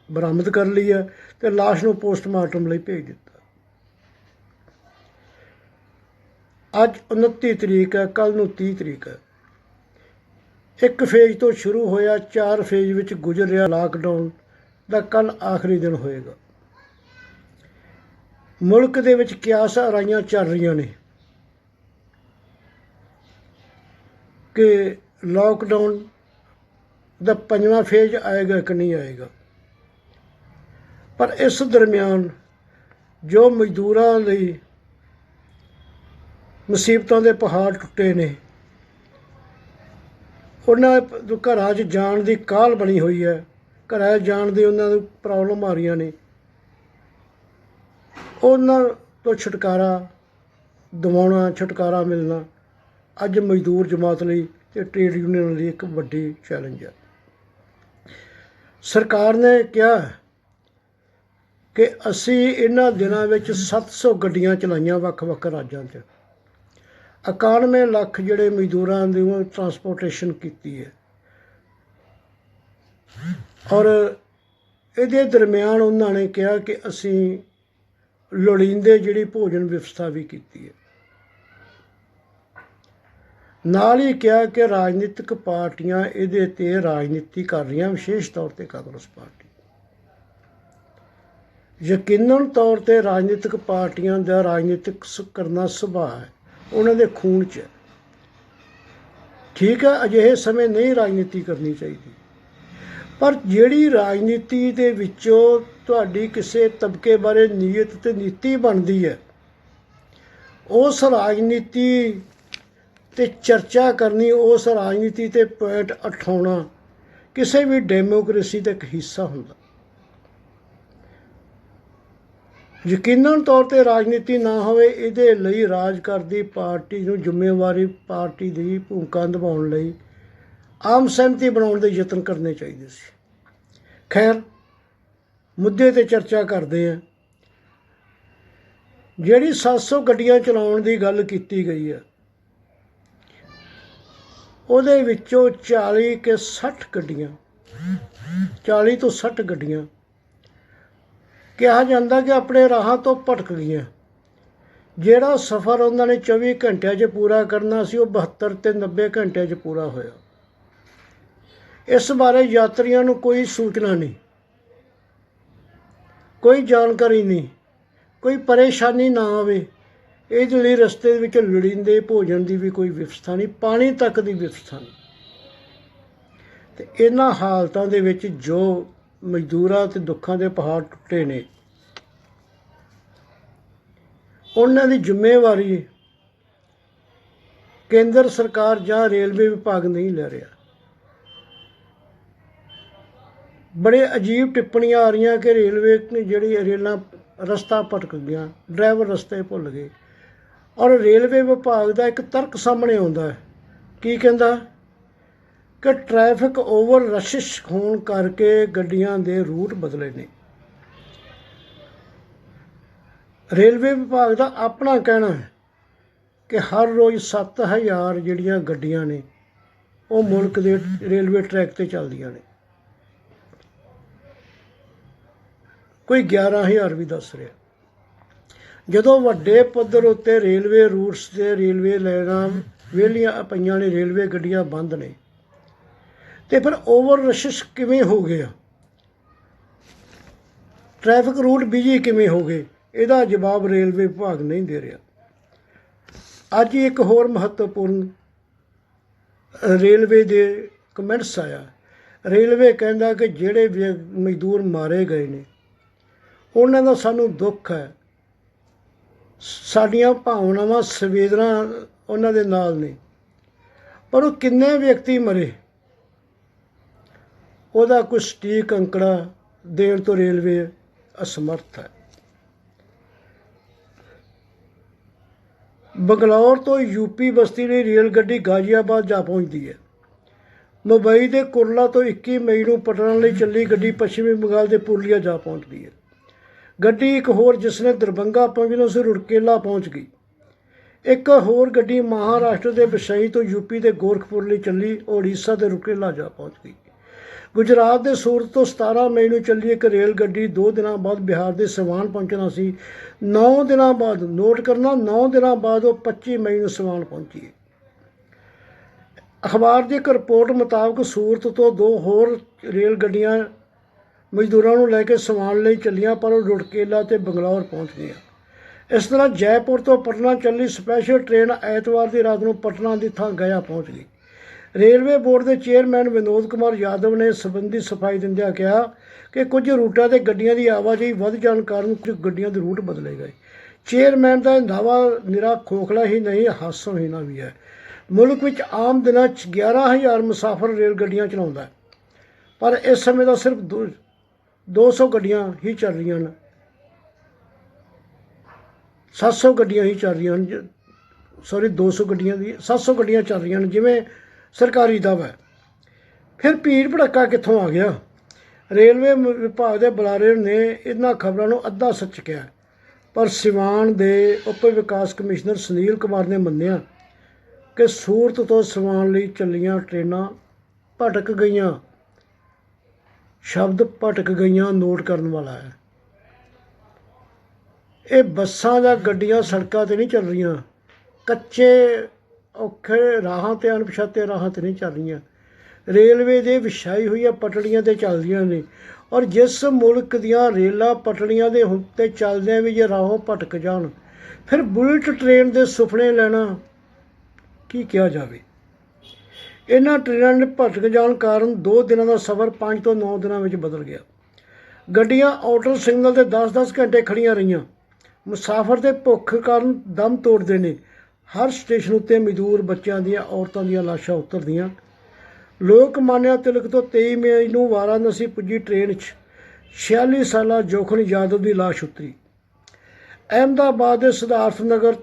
ਬਰਾਮਦ ਕਰ ਲਈ ਹੈ ਤੇ ਲਾਸ਼ ਨੂੰ ਪੋਸਟਮਾਰਟਮ ਲਈ ਭੇਜ ਦਿੱਤਾ। ਅੱਜ 29 ਤਰੀਕ ਹੈ, ਕੱਲ੍ਹ ਨੂੰ 30 ਤਰੀਕ ਹੈ। ਇੱਕ ਫੇਜ਼ ਤੋਂ ਸ਼ੁਰੂ ਹੋਇਆ 4 ਫੇਜ਼ ਵਿੱਚ ਗੁਜ਼ਰ ਰਿਹਾ ਲਾਕਡਾਊਨ ਦਾ ਕੱਲ੍ਹ ਆਖਰੀ ਦਿਨ ਹੋਏਗਾ। ਮੁਲਕ ਦੇ ਵਿੱਚ ਕਿਆਸ ਆਰਾਈਆਂ ਚੱਲ ਰਹੀਆਂ ਨੇ ਕਿ ਲਾਕਡਾਊਨ ਦਾ 5ਵਾਂ ਫੇਜ਼ ਆਏਗਾ ਕਿ ਨਹੀਂ ਆਏਗਾ। ਪਰ ਇਸ ਦਰਮਿਆਨ ਜੋ ਮਜ਼ਦੂਰਾਂ ਲਈ ਮੁਸੀਬਤਾਂ ਦੇ ਪਹਾੜ ਟੁੱਟੇ ਨੇ, ਉਹਨਾਂ ਘਰਾਂ 'ਚ ਜਾਣ ਦੀ ਕਾਹਲ ਬਣੀ ਹੋਈ ਹੈ, ਘਰਾਂ 'ਚ ਜਾਣ ਦੀ ਉਹਨਾਂ ਨੂੰ ਪ੍ਰੋਬਲਮ ਆ ਰਹੀਆਂ ਨੇ, ਉਹਨਾਂ ਤੋਂ ਛੁਟਕਾਰਾ ਦਿਵਾਉਣਾ, ਛੁਟਕਾਰਾ ਮਿਲਣਾ ਅੱਜ ਮਜ਼ਦੂਰ ਜਮਾਤ ਲਈ ਅਤੇ ਟਰੇਡ ਯੂਨੀਅਨ ਲਈ ਇੱਕ ਵੱਡੀ ਚੈਲੰਜ ਹੈ। ਸਰਕਾਰ ਨੇ ਕਿਹਾ ਕਿ ਅਸੀਂ ਇਹਨਾਂ ਦਿਨਾਂ ਵਿੱਚ 700 ਗੱਡੀਆਂ ਚਲਾਈਆਂ ਵੱਖ ਵੱਖ ਰਾਜਾਂ 'ਚ, 91 ਲੱਖ ਜਿਹੜੇ ਮਜ਼ਦੂਰਾਂ ਦੀ ਟਰਾਂਸਪੋਰਟੇਸ਼ਨ ਕੀਤੀ ਹੈ। ਔਰ ਇਹਦੇ ਦਰਮਿਆਨ ਉਹਨਾਂ ਨੇ ਕਿਹਾ ਕਿ ਅਸੀਂ ਲੋੜੀਂਦੇ ਜਿਹੜੀ ਭੋਜਨ ਵਿਵਸਥਾ ਵੀ ਕੀਤੀ ਹੈ। ਨਾਲ ਹੀ ਕਿਹਾ ਕਿ ਰਾਜਨੀਤਿਕ ਪਾਰਟੀਆਂ ਇਹਦੇ 'ਤੇ ਰਾਜਨੀਤੀ ਕਰ ਰਹੀਆਂ, ਵਿਸ਼ੇਸ਼ ਤੌਰ 'ਤੇ ਕਾਂਗਰਸ ਪਾਰਟੀ। ਯਕੀਨਨ ਤੌਰ 'ਤੇ ਰਾਜਨੀਤਿਕ ਪਾਰਟੀਆਂ ਦਾ ਰਾਜਨੀਤਿਕ ਕਰਨਾ ਸੁਭਾਅ ਹੈ, ਉਹਨਾਂ ਦੇ ਖੂਨ 'ਚ ਹੈ। ਠੀਕ ਹੈ, ਅਜਿਹੇ ਸਮੇਂ ਨਹੀਂ ਰਾਜਨੀਤੀ ਕਰਨੀ ਚਾਹੀਦੀ, ਪਰ ਜਿਹੜੀ ਰਾਜਨੀਤੀ ਦੇ ਵਿੱਚੋਂ ਤੁਹਾਡੀ ਕਿਸੇ ਤਬਕੇ ਬਾਰੇ ਨੀਅਤ ਤੇ ਨੀਤੀ ਬਣਦੀ ਹੈ, ਉਸ ਰਾਜਨੀਤੀ 'ਤੇ ਚਰਚਾ ਕਰਨੀ, ਉਸ ਰਾਜਨੀਤੀ 'ਤੇ ਪੁਆਇੰਟ ਉਠਾਉਣਾ ਕਿਸੇ ਵੀ ਡੈਮੋਕ੍ਰੇਸੀ ਦਾ ਇੱਕ ਹਿੱਸਾ ਹੁੰਦਾ। ਯਕੀਨਨ ਤੌਰ 'ਤੇ ਰਾਜਨੀਤੀ ਨਾ ਹੋਵੇ, ਇਹਦੇ ਲਈ ਰਾਜ ਕਰਦੀ ਪਾਰਟੀ ਨੂੰ ਜ਼ਿੰਮੇਵਾਰੀ ਪਾਰਟੀ ਦੀ ਭੂਮਿਕਾ ਨਿਭਾਉਣ ਲਈ ਆਮ ਸਹਿਮਤੀ ਬਣਾਉਣ ਦੇ ਯਤਨ ਕਰਨੇ ਚਾਹੀਦੇ ਸੀ। ਖੈਰ, ਮੁੱਦੇ 'ਤੇ ਚਰਚਾ ਕਰਦੇ ਹਾਂ। ਜਿਹੜੀ 700 ਗੱਡੀਆਂ ਚਲਾਉਣ ਦੀ ਗੱਲ ਕੀਤੀ ਗਈ ਹੈ, ਉਹਦੇ ਵਿੱਚੋਂ 40 ਤੋਂ 60 ਗੱਡੀਆਂ ਕਿਹਾ ਜਾਂਦਾ ਕਿ ਆਪਣੇ ਰਾਹਾਂ ਤੋਂ ਭਟਕ ਗਈਆਂ। ਜਿਹੜਾ ਸਫ਼ਰ ਉਹਨਾਂ ਨੇ 24 ਘੰਟਿਆਂ 'ਚ ਪੂਰਾ ਕਰਨਾ ਸੀ, ਉਹ 72 ਤੇ 90 ਘੰਟਿਆਂ 'ਚ ਪੂਰਾ ਹੋਇਆ। ਇਸ ਬਾਰੇ ਯਾਤਰੀਆਂ ਨੂੰ ਕੋਈ ਸੂਚਨਾ ਨਹੀਂ, ਕੋਈ ਜਾਣਕਾਰੀ ਨਹੀਂ, ਕੋਈ ਪਰੇਸ਼ਾਨੀ ਨਾ ਆਵੇ, ਇਹਦੇ ਲਈ ਰਸਤੇ ਵਿੱਚ ਲੋੜੀਂਦੇ ਭੋਜਨ ਦੀ ਵੀ ਕੋਈ ਵਿਵਸਥਾ ਨਹੀਂ, ਪਾਣੀ ਤੱਕ ਦੀ ਵਿਵਸਥਾ ਨਹੀਂ। ਅਤੇ ਇਹਨਾਂ ਹਾਲਤਾਂ ਦੇ ਵਿੱਚ ਜੋ ਮਜ਼ਦੂਰਾਂ ਅਤੇ ਦੁੱਖਾਂ ਦੇ ਪਹਾੜ ਟੁੱਟੇ ਨੇ, ਉਹਨਾਂ ਦੀ ਜ਼ਿੰਮੇਵਾਰੀ ਕੇਂਦਰ ਸਰਕਾਰ ਜਾਂ ਰੇਲਵੇ ਵਿਭਾਗ ਨਹੀਂ ਲੈ ਰਿਹਾ। ਬੜੇ ਅਜੀਬ ਟਿੱਪਣੀਆਂ ਆ ਰਹੀਆਂ ਕਿ ਰੇਲਵੇ ਜਿਹੜੀ ਰੇਲਾਂ ਰਸਤਾ ਭਟਕ ਗਈਆਂ, ਡਰਾਈਵਰ ਰਸਤੇ ਭੁੱਲ ਗਏ। ਔਰ ਰੇਲਵੇ ਵਿਭਾਗ ਦਾ ਇੱਕ ਤਰਕ ਸਾਹਮਣੇ ਆਉਂਦਾ ਹੈ, ਕੀ ਕਹਿੰਦਾ ਕਿ ਟ੍ਰੈਫਿਕ ਓਵਰ ਰਸ਼ਿਸ਼ ਹੋਣ ਕਰਕੇ ਗੱਡੀਆਂ ਦੇ ਰੂਟ ਬਦਲੇ ਨੇ। ਰੇਲਵੇ ਵਿਭਾਗ ਦਾ ਆਪਣਾ ਕਹਿਣਾ ਹੈ ਕਿ ਹਰ ਰੋਜ਼ 7000 ਜਿਹੜੀਆਂ ਗੱਡੀਆਂ ਨੇ ਉਹ ਮੁਲਕ ਦੇ ਰੇਲਵੇ ਟਰੈਕ 'ਤੇ ਚੱਲਦੀਆਂ ਨੇ, ਕੋਈ 11000 ਵੀ ਦੱਸ ਰਿਹਾ। ਜਦੋਂ ਵੱਡੇ ਪੱਧਰ ਉੱਤੇ ਰੇਲਵੇ ਰੂਟਸ 'ਤੇ ਰੇਲਵੇ ਲਾਈਨਾਂ ਵਿਹਲੀਆਂ ਪਈਆਂ ਨੇ, ਰੇਲਵੇ ਗੱਡੀਆਂ ਬੰਦ ਨੇ, ਅਤੇ ਫਿਰ ਓਵਰ ਰਸ਼ਿਸ਼ ਕਿਵੇਂ ਹੋ ਗਿਆ, ਟ੍ਰੈਫਿਕ ਰੂਟ ਬਿਜੀ ਕਿਵੇਂ ਹੋ ਗਏ, ਇਹਦਾ ਜਵਾਬ ਰੇਲਵੇ ਵਿਭਾਗ ਨਹੀਂ ਦੇ ਰਿਹਾ। ਅੱਜ ਇੱਕ ਹੋਰ ਮਹੱਤਵਪੂਰਨ ਰੇਲਵੇ ਦੇ ਕਮੈਂਟਸ ਆਇਆ। ਰੇਲਵੇ ਕਹਿੰਦਾ ਕਿ ਜਿਹੜੇ ਮਜ਼ਦੂਰ ਮਾਰੇ ਗਏ ਨੇ ਉਹਨਾਂ ਦਾ ਸਾਨੂੰ ਦੁੱਖ ਹੈ, ਸਾਡੀਆਂ ਭਾਵਨਾਵਾਂ ਸੰਵੇਦਨਾ ਉਹਨਾਂ ਦੇ ਨਾਲ ਨੇ, ਪਰ ਉਹ ਕਿੰਨੇ ਵਿਅਕਤੀ ਮਰੇ ਉਹਦਾ ਕੋਈ ਸਟੀਕ ਅੰਕੜਾ ਦੇਣ ਤੋਂ ਰੇਲਵੇ ਅਸਮਰਥ ਹੈ। ਬੰਗਲੌਰ ਤੋਂ ਯੂਪੀ ਬਸਤੀ ਲਈ ਰੇਲ ਗੱਡੀ ਗਾਜ਼ੀਆਬਾਦ ਜਾ ਪਹੁੰਚਦੀ ਹੈ। ਮੁੰਬਈ ਦੇ ਕੁਰਲਾ ਤੋਂ 21 ਮਈ ਨੂੰ ਪਟਨਾ ਲਈ ਚੱਲੀ ਗੱਡੀ ਪੱਛਮੀ ਬੰਗਾਲ ਦੇ ਪੁਰਲੀਆ ਜਾ ਪਹੁੰਚਦੀ ਹੈ। ਗੱਡੀ ਇੱਕ ਹੋਰ ਜਿਸ ਨੇ ਦਰਭੰਗਾ ਪਹੁੰਚਣਾ ਸੀ, ਰੁੜਕੇਲਾ ਪਹੁੰਚ ਗਈ। ਇੱਕ ਹੋਰ ਗੱਡੀ ਮਹਾਰਾਸ਼ਟਰ ਦੇ ਵਿਸ਼ਈ ਤੋਂ ਯੂਪੀ ਦੇ ਗੋਰਖਪੁਰ ਲਈ ਚੱਲੀ, ਉੜੀਸਾ ਦੇ ਰੁੜਕੇਲਾ ਜਾ ਪਹੁੰਚ ਗਈ। ਗੁਜਰਾਤ ਦੇ ਸੂਰਤ ਤੋਂ 17 ਮਈ ਨੂੰ ਚੱਲੀ ਇੱਕ ਰੇਲ ਗੱਡੀ 2 ਦਿਨਾਂ ਬਾਅਦ ਬਿਹਾਰ ਦੇ ਸਿਵਾਨ ਪਹੁੰਚਣਾ ਸੀ। 9 ਦਿਨਾਂ ਬਾਅਦ, ਨੋਟ ਕਰਨਾ, 9 ਦਿਨਾਂ ਬਾਅਦ ਉਹ 25 ਮਈ ਨੂੰ ਸਿਵਾਨ ਪਹੁੰਚੀ। ਅਖਬਾਰ ਦੀ ਇੱਕ ਰਿਪੋਰਟ ਮੁਤਾਬਕ ਸੂਰਤ ਤੋਂ 2 ਹੋਰ ਰੇਲ ਗੱਡੀਆਂ ਮਜ਼ਦੂਰਾਂ ਨੂੰ ਲੈ ਕੇ ਸਿਵਾਨ ਲਈ ਚੱਲੀਆਂ, ਪਰ ਉਹ ਰੁੜਕੇਲਾ ਤੇ ਬੰਗਲੌਰ ਪਹੁੰਚ ਗਈਆਂ। ਇਸ ਤਰ੍ਹਾਂ ਜੈਪੁਰ ਤੋਂ ਪਟਨਾ ਚੱਲੀ ਸਪੈਸ਼ਲ ਟ੍ਰੇਨ ਐਤਵਾਰ ਦੀ ਰਾਤ ਨੂੰ ਪਟਨਾ ਦੀ ਥਾਂ ਗਇਆ ਪਹੁੰਚ ਗਈ। ਰੇਲਵੇ ਬੋਰਡ ਦੇ ਚੇਅਰਮੈਨ ਵਿਨੋਦ ਕੁਮਾਰ ਯਾਦਵ ਨੇ ਸਬੰਧੀ ਸਫਾਈ ਦਿੰਦਿਆਂ ਕਿਹਾ ਕਿ ਕੁਝ ਰੂਟਾਂ 'ਤੇ ਗੱਡੀਆਂ ਦੀ ਆਵਾਜਾਈ ਵੱਧ ਜਾਣ ਕਾਰਨ ਕੁਝ ਗੱਡੀਆਂ ਦੇ ਰੂਟ ਬਦਲੇ ਗਏ। ਚੇਅਰਮੈਨ ਦਾ ਇਹ ਦਾਅਵਾ ਨਿਰਾ ਖੋਖਲਾ ਹੀ ਨਹੀਂ, ਹਾਸੋਹੀਣਾ ਵੀ ਹੈ। ਮੁਲਕ ਵਿੱਚ ਆਮ ਦਿਨਾਂ 'ਚ 11,000 ਮੁਸਾਫਰ ਰੇਲ ਗੱਡੀਆਂ ਚਲਾਉਂਦਾ, ਪਰ ਇਸ ਸਮੇਂ ਦਾ ਸਿਰਫ 200 ਗੱਡੀਆਂ ਹੀ ਚੱਲ ਰਹੀਆਂ ਹਨ। 700 ਗੱਡੀਆਂ ਹੀ ਚੱਲ ਰਹੀਆਂ ਹਨ, 200 ਗੱਡੀਆਂ ਦੀ 700 ਗੱਡੀਆਂ ਚੱਲ ਰਹੀਆਂ ਹਨ, ਜਿਵੇਂ ਸਰਕਾਰੀ ਦਾਅਵਾ ਹੈ। ਫਿਰ ਭੀੜ ਭੜੱਕਾ ਕਿੱਥੋਂ ਆ ਗਿਆ? ਰੇਲਵੇ ਵਿਭਾਗ ਦੇ ਬੁਲਾਰੇ ਨੇ ਇਹਨਾਂ ਖਬਰਾਂ ਨੂੰ ਅੱਧਾ ਸੱਚ ਕਿਹਾ, ਪਰ ਸਿਵਾਨ ਦੇ ਉਪ ਵਿਕਾਸ ਕਮਿਸ਼ਨਰ ਸੁਨੀਲ ਕੁਮਾਰ ਨੇ ਮੰਨਿਆ ਕਿ ਸੂਰਤ ਤੋਂ ਸਿਵਾਨ ਲਈ ਚੱਲੀਆਂ ਟ੍ਰੇਨਾਂ ਭਟਕ ਗਈਆਂ। ਸ਼ਬਦ ਭਟਕ ਗਈਆਂ ਨੋਟ ਕਰਨ ਵਾਲਾ ਹੈ। ਇਹ ਬੱਸਾਂ ਜਾਂ ਗੱਡੀਆਂ ਸੜਕਾਂ 'ਤੇ ਨਹੀਂ ਚੱਲ ਰਹੀਆਂ, ਕੱਚੇ ਔਖੇ ਰਾਹਾਂ 'ਤੇ, ਅਣਪਛਾਤੇ ਰਾਹਾਂ 'ਤੇ ਨਹੀਂ ਚੱਲ ਰਹੀਆਂ। ਰੇਲਵੇ ਦੇ ਵਿਛਾਈ ਹੋਈਆਂ ਪਟੜੀਆਂ 'ਤੇ ਚੱਲਦੀਆਂ ਨੇ, ਔਰ ਜਿਸ ਮੁਲਕ ਦੀਆਂ ਰੇਲਾਂ ਪਟੜੀਆਂ ਦੇ ਉੱਤੇ ਚੱਲਦਿਆਂ ਵੀ ਜੇ ਰਾਹੋਂ ਭਟਕ ਜਾਣ, ਫਿਰ ਬੁਲਟ ਟ੍ਰੇਨ ਦੇ ਸੁਪਨੇ ਲੈਣਾ ਕੀ ਕਿਹਾ ਜਾਵੇ। ਇਹਨਾਂ ਟ੍ਰੇਨਾਂ ਦੇ ਭਟਕ ਜਾਣ ਕਾਰਨ 2 ਦਿਨਾਂ ਦਾ ਸਫ਼ਰ 5 ਤੋਂ 9 ਦਿਨਾਂ ਵਿੱਚ ਬਦਲ ਗਿਆ। ਗੱਡੀਆਂ ਆਊਟਰ ਸਿਗਨਲ 'ਤੇ 10-10 ਘੰਟੇ ਖੜ੍ਹੀਆਂ ਰਹੀਆਂ। ਮੁਸਾਫਰ ਦੇ ਭੁੱਖ ਕਾਰਨ ਦਮ ਤੋੜਦੇ ਨੇ। ਹਰ ਸਟੇਸ਼ਨ ਉੱਤੇ ਮਜ਼ਦੂਰ, ਬੱਚਿਆਂ ਦੀਆਂ, ਔਰਤਾਂ ਦੀਆਂ ਲਾਸ਼ਾਂ ਉਤਰਦੀਆਂ। ਲੋਕਮਾਨਿਆ ਤਿਲਕ ਤੋਂ 23 ਮਈ ਨੂੰ ਵਾਰਾਣਸੀ ਪੁੱਜੀ ਟ੍ਰੇਨ 'ਚ 46 ਸਾਲਾ ਜੋਖਨ ਯਾਦਵ ਦੀ ਲਾਸ਼ ਉਤਰੀ। ਅਹਿਮਦਾਬਾਦ ਦੇ ਸਿਧਾਰਥ ਨਗਰ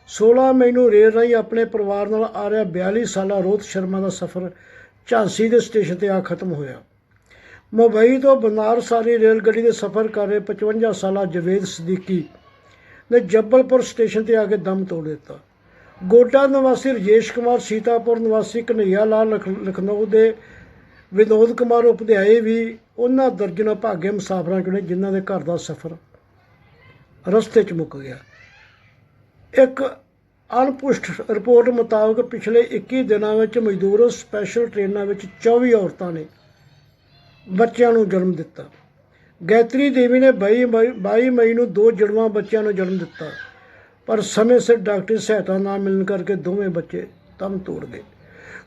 16 ਮਈ ਨੂੰ ਰੇਲ ਰਾਹੀਂ ਆਪਣੇ ਪਰਿਵਾਰ ਨਾਲ ਆ ਰਿਹਾ 42 ਸਾਲਾ ਰੋਹਿਤ ਸ਼ਰਮਾ ਦਾ ਸਫ਼ਰ ਝਾਂਸੀ ਦੇ ਸਟੇਸ਼ਨ 'ਤੇ ਆ ਖਤਮ ਹੋਇਆ। ਮੁੰਬਈ ਤੋਂ ਬਨਾਰਸ ਵਾਲੀ ਰੇਲ ਗੱਡੀ ਦੇ ਸਫ਼ਰ ਕਰ ਰਹੇ 55 ਸਾਲਾ ਜਵੇਦ ਸਦੀਕੀ ਨੇ ਜੱਬਲਪੁਰ ਸਟੇਸ਼ਨ 'ਤੇ ਆ ਕੇ ਦਮ ਤੋੜ ਦਿੱਤਾ। ਗੋਡਾ ਨਿਵਾਸੀ ਰਜੇਸ਼ ਕੁਮਾਰ, ਸੀਤਾਪੁਰ ਨਿਵਾਸੀ ਕਨ੍ਹਈਆ ਲਾਲ, ਲਖਨਊ ਦੇ ਵਿਨੋਦ ਕੁਮਾਰ ਉਪਧਿਆਏ ਵੀ ਉਹਨਾਂ ਦਰਜਨਾਂ ਭਾਗੇ ਮੁਸਾਫਰਾਂ 'ਚੋਂ ਨੇ ਜਿਨ੍ਹਾਂ ਦੇ ਘਰ ਦਾ ਸਫ਼ਰ ਰਸਤੇ 'ਚ ਮੁੱਕ ਗਿਆ। ਇੱਕ ਅਣਪੁਸ਼ਟ ਰਿਪੋਰਟ ਮੁਤਾਬਕ ਪਿਛਲੇ 21 ਦਿਨਾਂ ਵਿੱਚ ਮਜ਼ਦੂਰ ਸਪੈਸ਼ਲ ਟ੍ਰੇਨਾਂ ਵਿੱਚ 24 ਔਰਤਾਂ ਨੇ ਬੱਚਿਆਂ ਨੂੰ ਜਨਮ ਦਿੱਤਾ। ਗਾਇਤਰੀ ਦੇਵੀ ਨੇ 22 ਮਈ ਨੂੰ 2 ਜੁੜਵਾਂ ਬੱਚਿਆਂ ਨੂੰ ਜਨਮ ਦਿੱਤਾ, ਪਰ ਸਮੇਂ ਸਿਰ ਡਾਕਟਰੀ ਸਹਾਇਤਾ ਨਾ ਮਿਲਣ ਕਰਕੇ ਦੋਵੇਂ ਬੱਚੇ ਦਮ ਤੋੜ ਗਏ।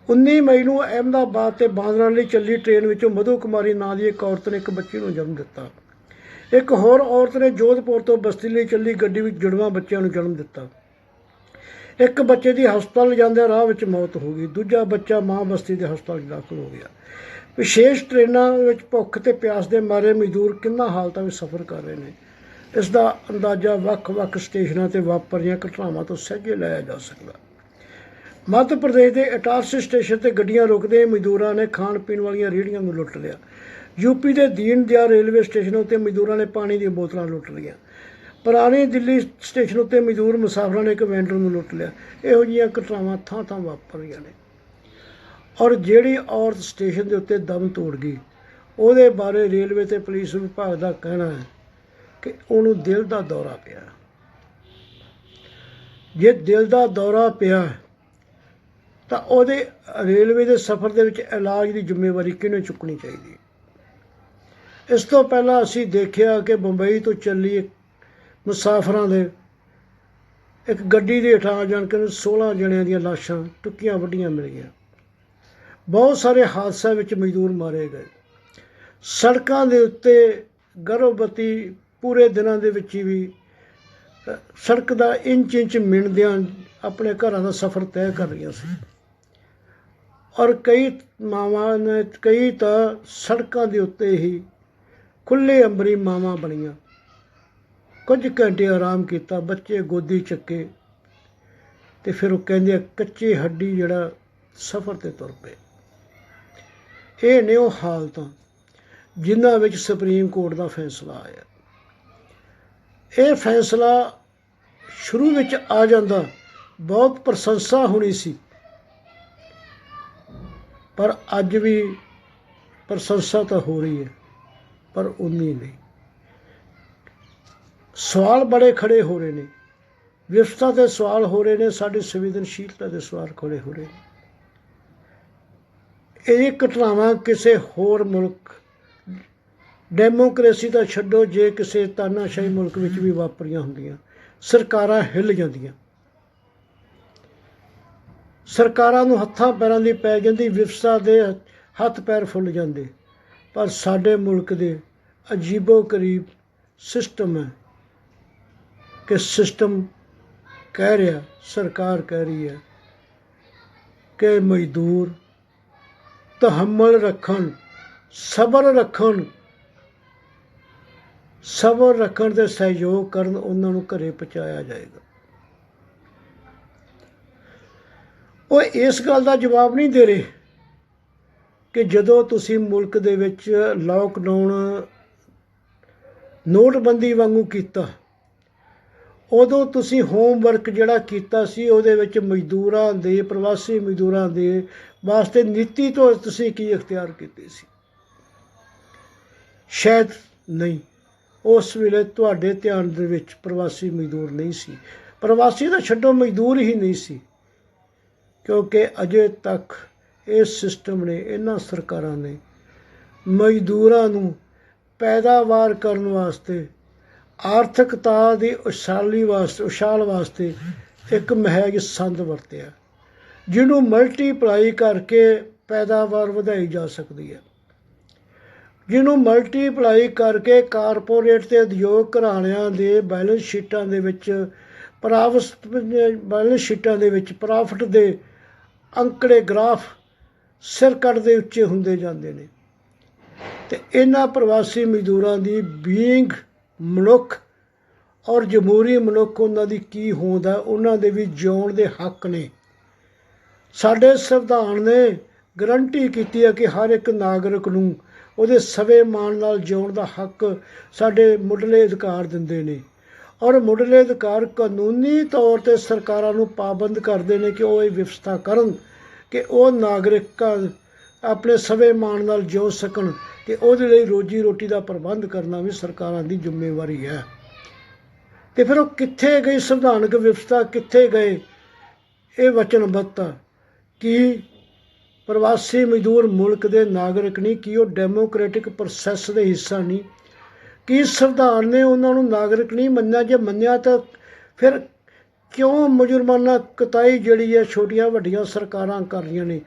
19 ਮਈ ਨੂੰ ਅਹਿਮਦਾਬਾਦ ਤੇ ਬਾਂਦਰਾ ਲਈ ਚੱਲੀ ਟ੍ਰੇਨ ਵਿੱਚੋਂ ਮਧੂ ਕੁਮਾਰੀ ਨਾਂ ਦੀ ਇੱਕ ਔਰਤ ਨੇ ਇੱਕ ਬੱਚੀ ਨੂੰ ਜਨਮ ਦਿੱਤਾ। ਇੱਕ ਹੋਰ ਔਰਤ ਨੇ ਜੋਧਪੁਰ ਤੋਂ ਬਸਤੀ ਲਈ ਚੱਲੀ ਗੱਡੀ ਵਿੱਚ ਜੁੜਵਾਂ ਬੱਚਿਆਂ ਨੂੰ ਜਨਮ ਦਿੱਤਾ। ਇੱਕ ਬੱਚੇ ਦੀ ਹਸਪਤਾਲ ਲਿਜਾਂਦਿਆਂ ਰਾਹ ਵਿੱਚ ਮੌਤ ਹੋ ਗਈ। ਦੂਜਾ ਬੱਚਾ ਮਾਂ ਬਸਤੀ ਦੇ ਹਸਪਤਾਲ 'ਚ ਦਾਖਲ ਹੋ ਗਿਆ। ਵਿਸ਼ੇਸ਼ ਟ੍ਰੇਨਾਂ ਵਿੱਚ ਭੁੱਖ ਤੇ ਪਿਆਸ ਦੇ ਮਾਰੇ ਮਜ਼ਦੂਰ ਕਿੰਨਾ ਹਾਲਤਾਂ ਵਿੱਚ ਸਫ਼ਰ ਕਰ ਰਹੇ ਨੇ, ਇਸ ਦਾ ਅੰਦਾਜ਼ਾ ਵੱਖ-ਵੱਖ ਸਟੇਸ਼ਨਾਂ 'ਤੇ ਵਾਪਰੀਆਂ ਘਟਨਾਵਾਂ ਤੋਂ ਸਹਿਜੇ ਲਾਇਆ ਜਾ ਸਕਦਾ। ਮੱਧ ਪ੍ਰਦੇਸ਼ ਦੇ ਇਟਾਰਸੀ ਸਟੇਸ਼ਨ 'ਤੇ ਗੱਡੀਆਂ ਰੁਕਦੇ ਮਜ਼ਦੂਰਾਂ ਨੇ ਖਾਣ ਪੀਣ ਵਾਲੀਆਂ ਰੇਹੜੀਆਂ ਨੂੰ ਲੁੱਟ ਲਿਆ। ਯੂਪੀ ਦੇ ਦੀਨ ਦਿਆਲ ਰੇਲਵੇ ਸਟੇਸ਼ਨ ਉੱਤੇ ਮਜ਼ਦੂਰਾਂ ਨੇ ਪਾਣੀ ਦੀਆਂ ਬੋਤਲਾਂ ਲੁੱਟ ਲਈਆਂ। ਪੁਰਾਣੀ ਦਿੱਲੀ ਸਟੇਸ਼ਨ ਉੱਤੇ ਮਜ਼ਦੂਰ ਮੁਸਾਫਰਾਂ ਨੇ ਇੱਕ ਵੈਂਡਰ ਨੂੰ ਲੁੱਟ ਲਿਆ। ਇਹੋ ਜਿਹੀਆਂ ਘਟਨਾਵਾਂ ਥਾਂ-ਥਾਂ ਵਾਪਰ ਰਹੀਆਂ ਨੇ। ਔਰ ਜਿਹੜੀ ਔਰਤ ਸਟੇਸ਼ਨ ਦੇ ਉੱਤੇ ਦਮ ਤੋੜ ਗਈ, ਉਹਦੇ ਬਾਰੇ ਰੇਲਵੇ ਤੇ ਪੁਲਿਸ ਵਿਭਾਗ ਦਾ ਕਹਿਣਾ ਹੈ ਕਿ ਉਹਨੂੰ ਦਿਲ ਦਾ ਦੌਰਾ ਪਿਆ। ਜੇ ਦਿਲ ਦਾ ਦੌਰਾ ਪਿਆ ਤਾਂ ਉਹਦੇ ਰੇਲਵੇ ਦੇ ਸਫ਼ਰ ਦੇ ਵਿੱਚ ਇਲਾਜ ਦੀ ਜ਼ਿੰਮੇਵਾਰੀ ਕਿਹਨੂੰ ਚੁੱਕਣੀ ਚਾਹੀਦੀ। ਇਸ ਤੋਂ ਪਹਿਲਾਂ ਅਸੀਂ ਦੇਖਿਆ ਕਿ ਬੰਬਈ ਤੋਂ ਚੱਲੀ ਮੁਸਾਫਰਾਂ ਦੇ ਇੱਕ ਗੱਡੀ ਦੇ ਹੇਠਾਂ ਆ ਜਾਣ ਕੇ 16 ਜਣਿਆਂ ਦੀਆਂ ਲਾਸ਼ਾਂ ਟੁੱਕੀਆਂ ਵੱਡੀਆਂ ਮਿਲੀਆਂ। ਬਹੁਤ ਸਾਰੇ ਹਾਦਸਿਆਂ ਵਿੱਚ ਮਜ਼ਦੂਰ ਮਾਰੇ ਗਏ। ਸੜਕਾਂ ਦੇ ਉੱਤੇ ਗਰਭਵਤੀ ਪੂਰੇ ਦਿਨਾਂ ਦੇ ਵਿੱਚ ਵੀ ਸੜਕ ਦਾ ਇੰਚ ਮਿਣਦਿਆਂ ਆਪਣੇ ਘਰਾਂ ਦਾ ਸਫ਼ਰ ਤੈਅ ਕਰ ਰਹੀਆਂ ਸੀ। ਔਰ ਕਈ ਮਾਵਾਂ ਨੇ, ਕਈ ਤਾਂ ਸੜਕਾਂ ਦੇ ਉੱਤੇ ਹੀ ਖੁੱਲ੍ਹੇ ਅੰਬਰੀ ਮਾਵਾਂ ਬਣੀਆਂ। ਕੁਝ ਘੰਟੇ ਆਰਾਮ ਕੀਤਾ, ਬੱਚੇ ਗੋਦੀ ਚੱਕੇ ਅਤੇ ਫਿਰ ਉਹ ਕਹਿੰਦੇ ਆ ਕੱਚੀ ਹੱਡੀ ਜਿਹੜਾ ਸਫ਼ਰ 'ਤੇ ਤੁਰ ਪਏ। ਇਹ ਨੇ ਉਹ ਹਾਲਤਾਂ ਜਿਨ੍ਹਾਂ ਵਿੱਚ ਸੁਪਰੀਮ ਕੋਰਟ ਦਾ ਫੈਸਲਾ ਆਇਆ। ਇਹ ਫੈਸਲਾ ਸ਼ੁਰੂ ਵਿੱਚ ਆ ਜਾਂਦਾ ਬਹੁਤ ਪ੍ਰਸ਼ੰਸਾ ਹੋਣੀ ਸੀ, ਪਰ ਅੱਜ ਵੀ ਪ੍ਰਸ਼ੰਸਾ ਤਾਂ ਹੋ ਰਹੀ ਹੈ ਪਰ ਉਨੀ ਨਹੀਂ। ਸਵਾਲ ਬੜੇ ਖੜੇ ਹੋ ਰਹੇ ਨੇ, ਵਿਵਸਥਾ ਦੇ ਸਵਾਲ ਹੋ ਰਹੇ ਨੇ, ਸਾਡੀ ਸੰਵੇਦਨਸ਼ੀਲਤਾ ਦੇ ਸਵਾਲ ਖੜੇ ਹੋ ਰਹੇ ਨੇ। ਇਹ ਘਟਨਾਵਾਂ ਕਿਸੇ ਹੋਰ ਮੁਲਕ, ਡੈਮੋਕ੍ਰੇਸੀ ਤਾਂ ਛੱਡੋ, ਜੇ ਕਿਸੇ ਤਾਨਾਸ਼ਾਹੀ ਮੁਲਕ ਵਿੱਚ ਵੀ ਵਾਪਰੀਆਂ ਹੁੰਦੀਆਂ, ਸਰਕਾਰਾਂ ਹਿੱਲ ਜਾਂਦੀਆਂ, ਸਰਕਾਰਾਂ ਨੂੰ ਹੱਥਾਂ ਪੈਰਾਂ ਦੀ ਪੈ ਜਾਂਦੀ, ਵਿਵਸਥਾ ਦੇ ਹੱਥ ਪੈਰ ਫੁੱਲ ਜਾਂਦੇ। ਪਰ ਸਾਡੇ ਮੁਲਕ ਦੇ ਅਜੀਬੋ ਗਰੀਬ ਸਿਸਟਮ ਹੈ ਕਿ ਸਿਸਟਮ ਕਹਿ ਰਿਹਾ, ਸਰਕਾਰ ਕਹਿ ਰਹੀ ਹੈ ਕਿ ਮਜ਼ਦੂਰ ਤਹੱਮਲ ਰੱਖਣ, ਸਬਰ ਰੱਖਣ ਤੇ ਸਹਿਯੋਗ ਕਰਨ, ਉਹਨਾਂ ਨੂੰ ਘਰੇ ਪਹੁੰਚਾਇਆ ਜਾਏਗਾ। ਉਹ ਇਸ ਗੱਲ ਦਾ ਜਵਾਬ ਨਹੀਂ ਦੇ ਰਹੇ ਕਿ ਜਦੋਂ ਤੁਸੀਂ ਮੁਲਕ ਦੇ ਵਿੱਚ ਲਾਕਡਾਊਨ ਨੋਟਬੰਦੀ ਵਾਂਗੂ ਕੀਤਾ, ਉਦੋਂ ਤੁਸੀਂ ਹੋਮਵਰਕ ਜਿਹੜਾ ਕੀਤਾ ਸੀ ਉਹਦੇ ਵਿੱਚ ਮਜ਼ਦੂਰਾਂ ਦੇ, ਪ੍ਰਵਾਸੀ ਮਜ਼ਦੂਰਾਂ ਦੇ ਵਾਸਤੇ ਨੀਤੀ ਤੋਂ ਤੁਸੀਂ ਕੀ ਇਖਤਿਆਰ ਕੀਤੀ ਸੀ? ਸ਼ਾਇਦ ਨਹੀਂ। ਉਸ ਵੇਲੇ ਤੁਹਾਡੇ ਧਿਆਨ ਦੇ ਵਿੱਚ ਪ੍ਰਵਾਸੀ ਮਜ਼ਦੂਰ ਨਹੀਂ ਸੀ। ਪ੍ਰਵਾਸੀ ਤਾਂ ਛੱਡੋ, ਮਜ਼ਦੂਰ ਹੀ ਨਹੀਂ ਸੀ, ਕਿਉਂਕਿ ਅਜੇ ਤੱਕ ਇਸ ਸਿਸਟਮ ਨੇ, ਇਹਨਾਂ ਸਰਕਾਰਾਂ ਨੇ ਮਜ਼ਦੂਰਾਂ ਨੂੰ ਪੈਦਾਵਾਰ ਕਰਨ ਵਾਸਤੇ, ਆਰਥਿਕਤਾ ਦੀ ਉਛਾਲ ਵਾਸਤੇ ਇੱਕ ਮਹਿਜ ਸੰਦ ਵਰਤਿਆ, ਜਿਹਨੂੰ ਮਲਟੀਪਲਾਈ ਕਰਕੇ ਪੈਦਾਵਾਰ ਵਧਾਈ ਜਾ ਸਕਦੀ ਹੈ, ਜਿਹਨੂੰ ਮਲਟੀਪਲਾਈ ਕਰਕੇ ਕਾਰਪੋਰੇਟ ਤੇ ਉਦਯੋਗ ਘਰਾਣਿਆਂ ਦੇ ਬੈਲੈਂਸ ਸ਼ੀਟਾਂ ਦੇ ਵਿੱਚ ਪ੍ਰਾਫਿਟ ਦੇ ਅੰਕੜੇ, ਗ੍ਰਾਫ ਸਿਰ ਕੱਢਦੇ ਉੱਚੇ ਹੁੰਦੇ ਜਾਂਦੇ ਨੇ। ਤੇ ਇਹਨਾਂ ਪ੍ਰਵਾਸੀ ਮਜ਼ਦੂਰਾਂ ਦੀ ਬੀਇੰਗ ਮਨੁੱਖ ਔਰ ਜਮਹੂਰੀ ਮਨੁੱਖ, ਉਹਨਾਂ ਦੀ ਕੀ ਹੋਂਦ ਹੈ, ਉਹਨਾਂ ਦੇ ਵੀ ਜਿਉਣ ਦੇ ਹੱਕ ਨੇ। ਸਾਡੇ ਸੰਵਿਧਾਨ ਨੇ ਗਰੰਟੀ ਕੀਤੀ ਹੈ ਕਿ ਹਰ ਇੱਕ ਨਾਗਰਿਕ ਨੂੰ ਉਹਦੇ ਸਵੈਮਾਨ ਨਾਲ ਜਿਉਣ ਦਾ ਹੱਕ ਸਾਡੇ ਮੁੱਢਲੇ ਅਧਿਕਾਰ ਦਿੰਦੇ ਨੇ, ਔਰ ਮੁੱਢਲੇ ਅਧਿਕਾਰ ਕਾਨੂੰਨੀ ਤੌਰ 'ਤੇ ਸਰਕਾਰਾਂ ਨੂੰ ਪਾਬੰਦ ਕਰਦੇ ਨੇ ਕਿ ਉਹ ਇਹ ਵਿਵਸਥਾ ਕਰਨ ਕਿ ਉਹ ਨਾਗਰਿਕ ਆਪਣੇ ਸਵੈਮਾਨ ਨਾਲ ਜਿਉ ਸਕਣ, ਅਤੇ ਉਹਦੇ ਲਈ ਰੋਜੀ ਰੋਟੀ ਦਾ ਪ੍ਰਬੰਧ ਕਰਨਾ ਵੀ ਸਰਕਾਰਾਂ ਦੀ ਜ਼ਿੰਮੇਵਾਰੀ ਹੈ। ਅਤੇ ਫਿਰ ਉਹ ਕਿੱਥੇ ਗਈ ਸੰਵਿਧਾਨਕ ਵਿਵਸਥਾ, ਕਿੱਥੇ ਗਏ ਇਹ ਵਚਨਬੱਧਤਾ? ਕੀ ਪ੍ਰਵਾਸੀ ਮਜ਼ਦੂਰ ਮੁਲਕ ਦੇ ਨਾਗਰਿਕ ਨਹੀਂ? ਕੀ ਉਹ ਡੈਮੋਕ੍ਰੈਟਿਕ ਪ੍ਰੋਸੈਸ ਦੇ ਹਿੱਸਾ ਨਹੀਂ? ਕੀ ਸੰਵਿਧਾਨ ਨੇ ਉਹਨਾਂ ਨੂੰ ਨਾਗਰਿਕ ਨਹੀਂ ਮੰਨਿਆ? ਜੇ ਮੰਨਿਆ ਤਾਂ ਫਿਰ ਕਿਉਂ ਮੁਜਰਮਾਨਾ ਕਤਾਈ ਜਿਹੜੀ ਹੈ ਛੋਟੀਆਂ ਵੱਡੀਆਂ ਸਰਕਾਰਾਂ ਕਰ ਰਹੀਆਂ ਨੇ?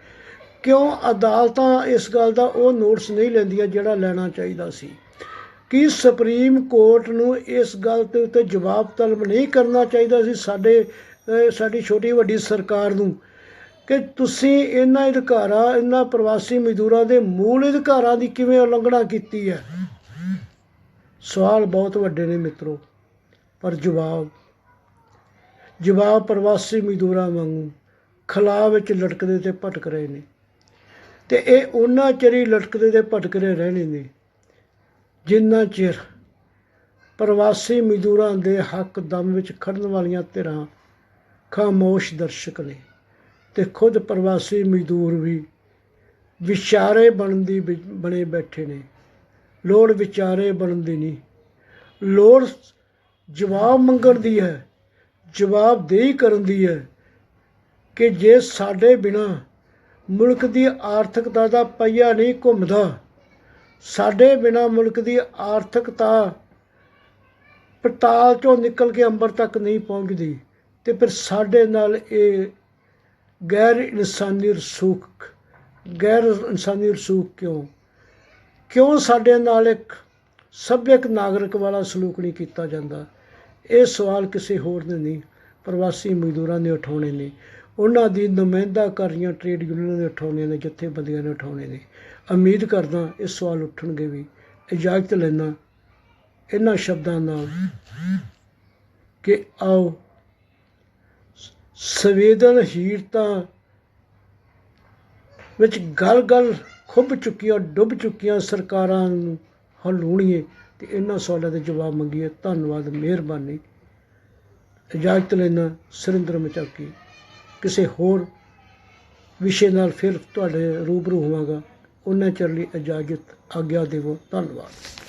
ਕਿਉਂ ਅਦਾਲਤਾਂ ਇਸ ਗੱਲ ਦਾ ਉਹ ਨੋਟਿਸ ਨਹੀਂ ਲੈਂਦੀਆਂ ਜਿਹੜਾ ਲੈਣਾ ਚਾਹੀਦਾ ਸੀ? ਕੀ ਸੁਪਰੀਮ ਕੋਰਟ ਨੂੰ ਇਸ ਗੱਲ ਦੇ ਉੱਤੇ ਜਵਾਬ ਤਲਬ ਨਹੀਂ ਕਰਨਾ ਚਾਹੀਦਾ ਸੀ ਸਾਡੀ ਛੋਟੀ ਵੱਡੀ ਸਰਕਾਰ ਨੂੰ ਕਿ ਤੁਸੀਂ ਇਹਨਾਂ ਪ੍ਰਵਾਸੀ ਮਜ਼ਦੂਰਾਂ ਦੇ ਮੂਲ ਅਧਿਕਾਰਾਂ ਦੀ ਕਿਵੇਂ ਉਲੰਘਣਾ ਕੀਤੀ ਹੈ? ਸਵਾਲ ਬਹੁਤ ਵੱਡੇ ਨੇ ਮਿੱਤਰੋ, ਪਰ ਜਵਾਬ ਪ੍ਰਵਾਸੀ ਮਜ਼ਦੂਰਾਂ ਵਾਂਗੂ ਖਲਾਅ ਵਿੱਚ ਲਟਕਦੇ ਤੇ ਭਟਕ ਰਹੇ ਨੇ। ਅਤੇ ਇਹ ਉਹਨਾਂ ਚਿਰ ਹੀ ਲਟਕਦੇ ਤੇ ਭਟਕਦੇ ਰਹਿਣੇ ਨੇ ਜਿੰਨਾ ਚਿਰ ਪ੍ਰਵਾਸੀ ਮਜ਼ਦੂਰਾਂ ਦੇ ਹੱਕ ਦਮ ਵਿੱਚ ਖੜਨ ਵਾਲੀਆਂ ਧਿਰਾਂ ਖਾਮੋਸ਼ ਦਰਸ਼ਕ ਨੇ। ਅਤੇ ਖੁਦ ਪ੍ਰਵਾਸੀ ਮਜ਼ਦੂਰ ਵੀ ਵਿਚਾਰੇ ਬਣੇ ਬੈਠੇ ਨੇ। ਲੋੜ ਵਿਚਾਰੇ ਬਣਨ ਦੀ ਨਹੀਂ, ਲੋੜ ਜਵਾਬ ਮੰਗਣ ਦੀ ਹੈ, ਜਵਾਬਦੇਹੀ ਕਰਨ ਦੀ ਹੈ ਕਿ ਜੇ ਸਾਡੇ ਬਿਨਾਂ ਮੁਲਕ ਦੀ ਆਰਥਿਕਤਾ ਦਾ ਪਹੀਆ ਨਹੀਂ ਘੁੰਮਦਾ, ਸਾਡੇ ਬਿਨਾਂ ਮੁਲਕ ਦੀ ਆਰਥਿਕਤਾ ਪਤਾਲ 'ਚੋਂ ਨਿਕਲ ਕੇ ਅੰਬਰ ਤੱਕ ਨਹੀਂ ਪਹੁੰਚਦੀ, ਅਤੇ ਫਿਰ ਸਾਡੇ ਨਾਲ ਇਹ ਗੈਰ ਇਨਸਾਨੀ ਰਸੂਖ ਕਿਉਂ ਸਾਡੇ ਨਾਲ ਇੱਕ ਸੱਭਿਅਕ ਨਾਗਰਿਕ ਵਾਲਾ ਸਲੂਕ ਨਹੀਂ ਕੀਤਾ ਜਾਂਦਾ? ਇਹ ਸਵਾਲ ਕਿਸੇ ਹੋਰ ਨੇ ਨਹੀਂ, ਪ੍ਰਵਾਸੀ ਮਜ਼ਦੂਰਾਂ ਨੇ ਉਠਾਉਣੇ ਨੇ। ਉਹਨਾਂ ਦੀ ਨੁਮਾਇੰਦਾ ਕਰ ਰਹੀਆਂ ਟਰੇਡ ਯੂਨੀਅਨਾਂ ਨੇ ਉਠਾਉਣੇ ਨੇ, ਜਥੇਬੰਦੀਆਂ ਨੇ ਉਠਾਉਣੇ ਨੇ। ਉਮੀਦ ਕਰਦਾ ਇਹ ਸਵਾਲ ਉੱਠਣਗੇ ਵੀ। ਇਜਾਜ਼ਤ ਲੈਣਾ ਇਹਨਾਂ ਸ਼ਬਦਾਂ ਨਾਲ ਕਿ ਆਓ ਸੰਵੇਦਨਹੀਣਤਾ ਵਿੱਚ ਗਲ ਡੁੱਬ ਚੁੱਕੀਆਂ ਸਰਕਾਰਾਂ ਨੂੰ ਹਲੂਣੀਏ ਅਤੇ ਇਹਨਾਂ ਸਵਾਲਾਂ ਦੇ ਜਵਾਬ ਮੰਗੀਏ। ਧੰਨਵਾਦ, ਮਿਹਰਬਾਨੀ। ਇਜਾਜ਼ਤ ਲੈਣਾ, ਸੁਰਿੰਦਰ ਮਚਾਕੀ। ਕਿਸੇ ਹੋਰ ਵਿਸ਼ੇ ਨਾਲ ਫਿਰ ਤੁਹਾਡੇ ਰੂਬਰੂ ਹੋਵਾਂਗਾ। ਉਹਨਾਂ ਚਿਰ ਲਈ ਇਜਾਜ਼ਤ ਆਗਿਆ ਦੇਵੋ। ਧੰਨਵਾਦ।